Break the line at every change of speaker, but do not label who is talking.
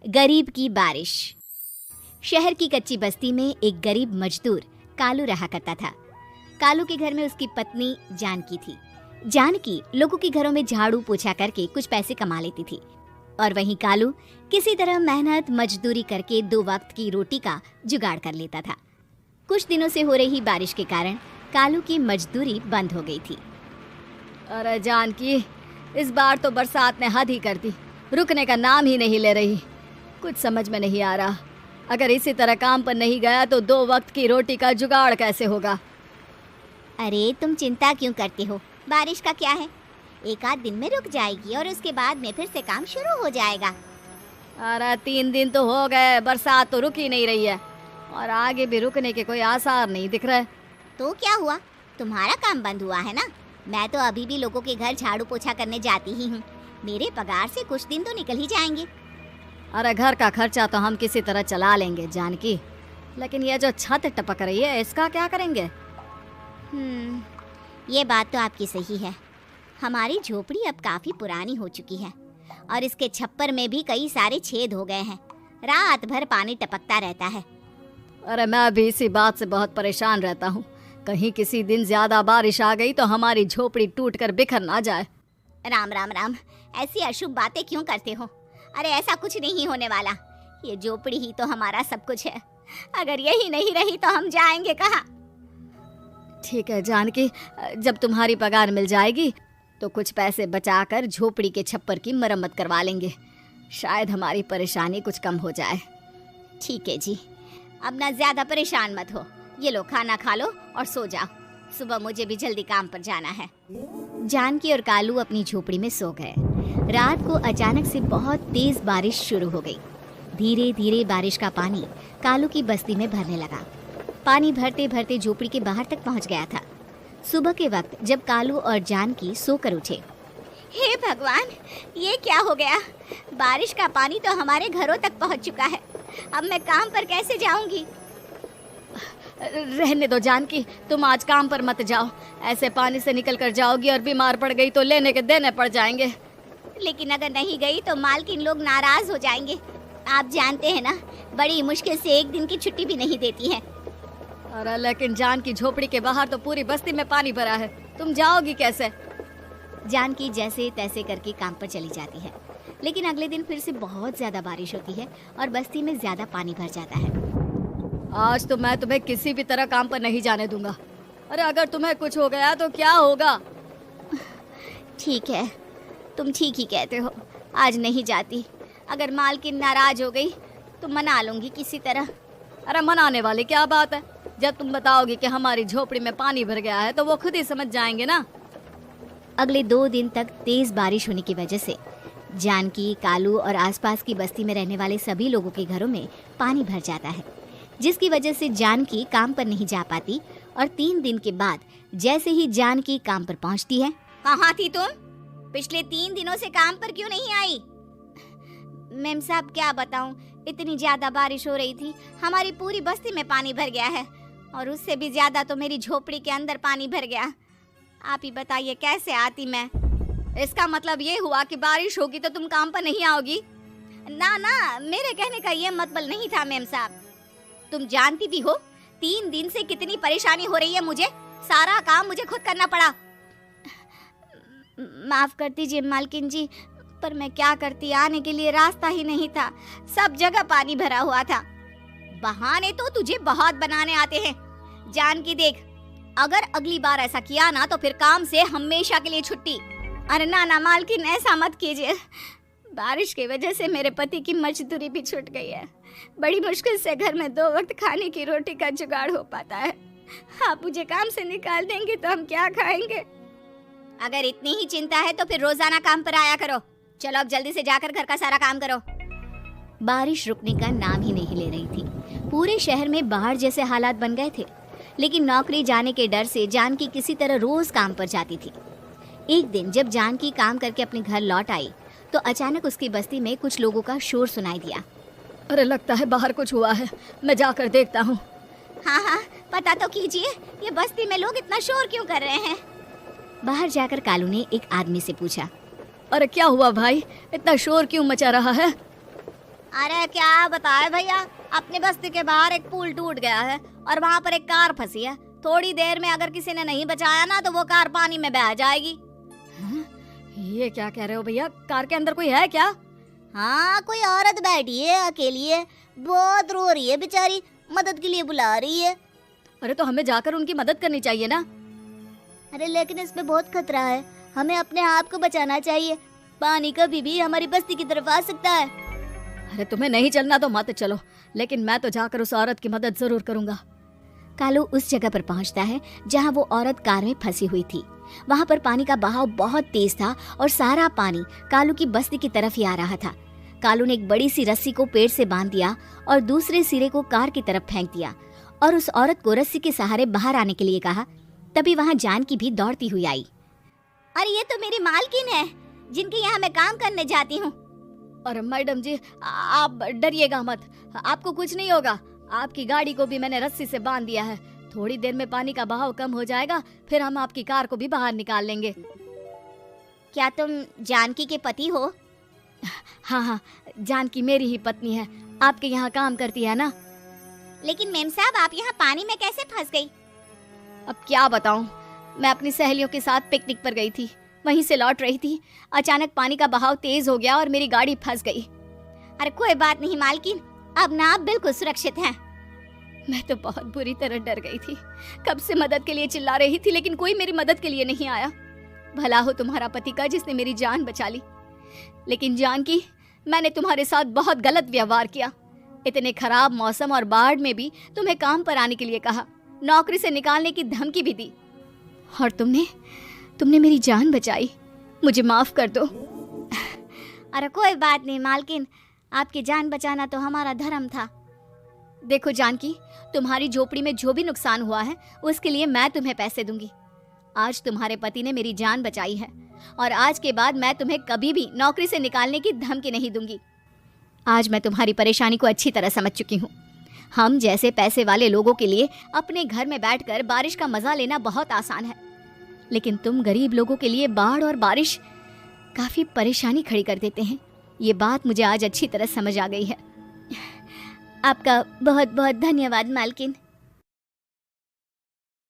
गरीब की बारिश। शहर की कच्ची बस्ती में एक गरीब मजदूर कालू रहा करता था। कालू के घर में उसकी पत्नी जानकी थी। जानकी लोगों के घरों में झाड़ू पोछा करके कुछ पैसे कमा लेती थी और वहीं कालू किसी तरह मेहनत मजदूरी करके 2 वक्त की रोटी का जुगाड़ कर लेता था। कुछ दिनों से हो रही बारिश के कारण कालू की मजदूरी बंद हो गई थी।
अरे जानकी, इस बार तो बरसात ने हद ही कर दी, रुकने का नाम ही नहीं ले रही। कुछ समझ में नहीं आ रहा, अगर इसी तरह काम पर नहीं गया तो 2 वक्त की रोटी का जुगाड़ कैसे होगा।
अरे तुम चिंता क्यों करते हो, बारिश का क्या है, 1 आध दिन में रुक जाएगी और उसके बाद में फिर से काम शुरू हो जाएगा।
अरे 3 दिन तो हो गए, बरसात तो रुक ही नहीं रही है और आगे भी रुकने के कोई आसार नहीं दिख रहे।
तो क्या हुआ, तुम्हारा काम बंद हुआ है ना। मैं तो अभी भी लोगों के घर झाड़ू पोछा करने जाती ही हूँ। मेरे पगार से कुछ दिन तो निकल ही जाएंगे।
अरे घर का खर्चा तो हम किसी तरह चला लेंगे जानकी, लेकिन ये जो छत टपक रही है इसका क्या करेंगे।
ये बात तो आपकी सही है। हमारी झोपड़ी अब काफी पुरानी हो चुकी है और इसके छप्पर में भी कई सारे छेद हो गए हैं। रात भर पानी टपकता रहता है।
अरे मैं भी इसी बात से बहुत परेशान रहता हूँ, कहीं किसी दिन ज्यादा बारिश आ गई तो हमारी झोपड़ी टूटकर बिखर ना जाए।
राम राम राम, ऐसी अशुभ बातें क्यों करते हो। अरे ऐसा कुछ नहीं होने वाला, ये झोपड़ी ही तो हमारा सब कुछ है। अगर यही नहीं रही तो हम जाएंगे कहाँ।
ठीक है जानकी, जब तुम्हारी पगार मिल जाएगी तो कुछ पैसे बचाकर झोपड़ी के छप्पर की मरम्मत करवा लेंगे, शायद हमारी परेशानी कुछ कम हो जाए।
ठीक है जी, अब ना ज्यादा परेशान मत हो। ये लो खाना खा लो और सो जाओ, सुबह मुझे भी जल्दी काम पर जाना है। जानकी और कालू अपनी झोपड़ी में सो गए। रात को अचानक से बहुत तेज बारिश शुरू हो गई। धीरे धीरे बारिश का पानी कालू की बस्ती में भरने लगा। पानी भरते भरते झोपड़ी के बाहर तक पहुंच गया था। सुबह के वक्त जब कालू और जानकी सोकर उठे, हे भगवान, ये क्या हो गया। बारिश का पानी तो हमारे घरों तक पहुंच चुका है। अब मैं काम पर कैसे जाऊंगी।
रहने दो जानकी, तुम आज काम पर मत जाओ। ऐसे पानी से निकल कर जाओगी और बीमार पड़ गई तो लेने के देने पड़ जाएंगे।
लेकिन अगर नहीं गई तो मालकिन लोग नाराज हो जाएंगे। आप जानते हैं ना, बड़ी मुश्किल से 1 दिन की छुट्टी भी नहीं देती है।
अरे लेकिन जानकी, झोपड़ी के बाहर तो पूरी बस्ती में पानी भरा है, तुम जाओगी कैसे।
जानकी जैसे तैसे करके काम पर चली जाती है, लेकिन अगले दिन फिर से बहुत ज्यादा बारिश होती है और बस्ती में ज्यादा पानी भर जाता है।
आज तो मैं तुम्हें किसी भी तरह काम पर नहीं जाने दूंगा। अरे अगर तुम्हें कुछ हो गया तो क्या होगा।
ठीक है, तुम ठीक ही कहते हो, आज नहीं जाती। अगर मालकिन नाराज हो गई तो मना लूंगी किसी तरह।
अरे मनाने वाली क्या बात है, जब तुम बताओगी कि हमारी झोपड़ी में पानी भर गया है तो वो खुद ही समझ जाएंगे ना।
अगले 2 दिन तक तेज बारिश होने की वजह से जानकी, कालू और आसपास की बस्ती में रहने वाले सभी लोगों के घरों में पानी भर जाता है, जिसकी वजह से जानकी काम पर नहीं जा पाती। और 3 दिन के बाद जैसे ही जानकी काम पर पहुंचती है, कहाँ थी तुम? पिछले 3 दिनों से काम पर क्यों नहीं आई? मेम साहब क्या बताऊं, इतनी ज्यादा बारिश हो रही थी, हमारी पूरी बस्ती में पानी भर गया है और उससे भी ज्यादा तो मेरी झोपड़ी के अंदर पानी भर गया। आप ही बताइए कैसे आती मैं।
इसका मतलब ये हुआ कि बारिश होगी तो तुम काम पर नहीं आओगी।
ना ना, मेरे कहने का ये मतलब नहीं था मेम साहब। तुम जानती भी हो 3 दिन से कितनी परेशानी हो रही है मुझे, सारा काम मुझे खुद करना पड़ा। माफ कर दीजिए मालकिन जी, पर मैं क्या करती, आने के लिए रास्ता ही नहीं था, सब जगह पानी भरा हुआ था। बहाने तो तुझे बहुत बनाने आते हैं। जानकी देख, अगर अगली बार ऐसा किया ना तो फिर काम से हमेशा के लिए छुट्टी। अरे ना ना मालकिन, ऐसा मत कीजिए। बारिश की वजह से मेरे पति की मजदूरी भी छूट गई है। बड़ी मुश्किल से घर में 2 वक्त खाने की रोटी का जुगाड़ हो पाता है। आप मुझे काम से निकाल देंगे तो हम क्या खाएंगे। अगर इतनी ही चिंता है तो फिर रोजाना काम पर आया करो। चलो अब जल्दी से जाकर घर का सारा काम करो। बारिश रुकने का नाम ही नहीं ले रही थी। पूरे शहर में बाढ़ जैसे हालात बन गए थे, लेकिन नौकरी जाने के डर से जानकी किसी तरह रोज काम पर जाती थी। एक दिन जब जानकी काम करके अपने घर लौट आई तो अचानक उसकी बस्ती में कुछ लोगों का शोर सुनाई दिया।
अरे लगता है बाहर कुछ हुआ है, मैं जाकर देखता हूँ।
हाँ हाँ, पता तो कीजिए, ये बस्ती में लोग इतना शोर क्यों कर रहे हैं। बाहर जाकर कालू ने एक आदमी से पूछा,
अरे क्या हुआ भाई, इतना शोर क्यों मचा रहा है।
अरे क्या बताए भैया, अपनी बस्ती के बाहर एक पुल टूट गया है और वहाँ पर एक कार फंसी है। थोड़ी देर में अगर किसी ने नहीं बचाया ना तो वो कार पानी में बह जाएगी।
ये क्या कह रहे हो भैया? कार के अंदर कोई है क्या?
हाँ, कोई औरत बैठी है, अकेली है, बहुत रो रही है बेचारी, मदद के लिए बुला रही है।
अरे तो हमें जाकर उनकी मदद करनी चाहिए ना।
अरे लेकिन इसमें बहुत खतरा है, हमें अपने आप को बचाना चाहिए। पानी कभी भी हमारी बस्ती की तरफ आ सकता है।
अरे तुम्हें नहीं चलना तो मत चलो, लेकिन मैं तो जाकर उस औरत की मदद जरूर करूंगा।
कालू उस जगह पर पहुंचता है जहां वो औरत कार में फंसी हुई थी। वहां पर पानी का बहाव बहुत तेज था और सारा पानी कालू की बस्ती की तरफ ही आ रहा था। कालू ने एक बड़ी सी रस्सी को पेड़ से बांध दिया और दूसरे सिरे को कार की तरफ फेंक दिया और उस औरत को रस्सी के सहारे बाहर आने के लिए कहा। तभी वहां जानकी भी दौड़ती हुई आई। अरे ये तो मेरी मालकिन है, जिनके यहाँ मैं काम करने जाती हूँ।
और मैडम जी, आप डरिएगा मत, आपको कुछ नहीं होगा। आपकी गाड़ी को भी मैंने रस्सी से बांध दिया है। थोड़ी देर में पानी का बहाव कम हो जाएगा, फिर हम आपकी कार को भी बाहर निकाल लेंगे।
क्या तुम जानकी के पति हो?
हाँ हाँ, जानकी मेरी ही पत्नी है, आपके यहाँ काम करती है ना।
लेकिन मेम साहब, आप यहाँ पानी में कैसे फंस गई?
अब क्या बताऊं, मैं अपनी सहेलियों के साथ पिकनिक पर गई थी, वहीं से लौट रही थी। अचानक पानी का बहाव तेज हो गया और मेरी गाड़ी फंस गई।
अरे कोई बात नहीं मालकिन, अब ना आप बिल्कुल सुरक्षित हैं।
मैं तो बहुत बुरी तरह डर गई थी, कब से मदद के लिए चिल्ला रही थी, लेकिन कोई मेरी मदद के लिए नहीं आया। भला हो तुम्हारा पति का जिसने मेरी जान बचा ली। लेकिन जानकी, मैंने तुम्हारे साथ बहुत गलत व्यवहार किया। इतने खराब मौसम और बाढ़ में भी तुम्हें काम पर आने के लिए कहा, नौकरी से निकालने की धमकी भी दी, और तुमने मेरी जान बचाई। मुझे माफ कर दो।
अरे कोई बात नहीं मालकिन, आपकी जान बचाना तो हमारा धर्म था।
देखो जानकी, तुम्हारी झोपड़ी में जो भी नुकसान हुआ है उसके लिए मैं तुम्हें पैसे दूंगी। आज तुम्हारे पति ने मेरी जान बचाई है और आज के बाद मैं तुम्हें कभी भी नौकरी से निकालने की धमकी नहीं दूंगी। आज मैं तुम्हारी परेशानी को अच्छी तरह समझ चुकी हूँ। हम जैसे पैसे वाले लोगों के लिए अपने घर में बैठकर बारिश का मजा लेना बहुत आसान है, लेकिन तुम गरीब लोगों के लिए बाढ़ और बारिश काफी परेशानी खड़ी कर देते हैं। ये बात मुझे आज अच्छी तरह समझ आ गई है।
आपका बहुत बहुत धन्यवाद मालकिन।